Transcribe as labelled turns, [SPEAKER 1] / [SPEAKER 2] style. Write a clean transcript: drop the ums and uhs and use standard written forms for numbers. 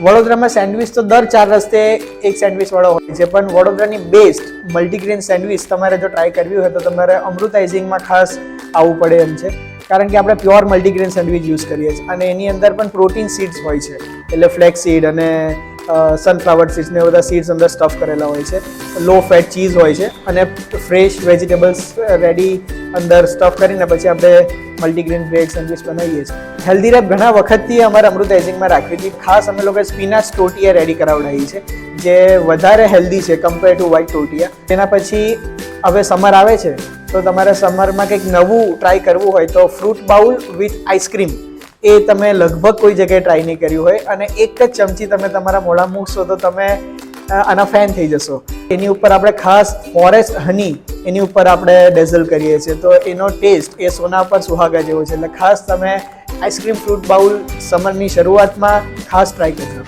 [SPEAKER 1] વડોદરામાં સેન્ડવિચ તો દર 4 રસ્તે એક સેન્ડવિચ વાળો હોય છે, પણ વડોદરાની બેસ્ટ મલ્ટીગ્રેન સેન્ડવિચ તમારે જો ટ્રાય કરવી હોય તો તમારે અમૃતાઇઝિંગમાં ખાસ આવવું પડે એમ છે, કારણ કે આપણે પ્યોર મલ્ટીગ્રેન સેન્ડવિચ યુઝ કરીએ છીએ અને એની અંદર પણ પ્રોટીન સીડ્સ હોય છે, એટલે ફ્લેક્સ સીડ અને સનફ્લાવર સીડ્સ ને બધા સીડ્સ અંદર સ્ટફ કરેલા હોય છે, લો ફેટ ચીઝ હોય છે અને ફ્રેશ વેજીટેબલ્સ રેડી અંદર સ્ટફ કરીને પછી આપણે મલ્ટીગ્રેન બ્રેડ સેન્ડવિચ બનાવીએ છીએ. હેલ્ધી રેપ ઘણા વખતથી અમારે અમૃતાઇઝિંગમાં રાખવી હતી. ખાસ અમે લોકો સ્પિનાચ ટોટિયા રેડી કરાવડાવી છે, જે વધારે હેલ્ધી છે કમ્પેર ટુ વ્હાઇટ ટોટિયા. તેના પછી હવે સમર આવે છે તો તમારે સમરમાં કંઈક નવું ટ્રાય કરવું હોય તો ફ્રૂટ બાઉલ વિથ આઈસ્ક્રીમ એ તમે લગભગ કોઈ જગ્યાએ ટ્રાય નહીં કર્યું હોય અને એક જ ચમચી તમે તમારા મોઢામાં મૂકશો તો તમે આના ફેન થઈ જશો. એની ઉપર આપણે ખાસ ફોરેસ્ટ હની એની ઉપર આપણે ડેઝલ કરીએ છીએ, તો એનો ટેસ્ટ એ સોના પર સુહાગા જેવો છે. એટલે ખાસ તમે આઈસ્ક્રીમ ફ્રૂટ બાઉલ સમરની શરૂઆતમાં ખાસ ટ્રાય કરજો.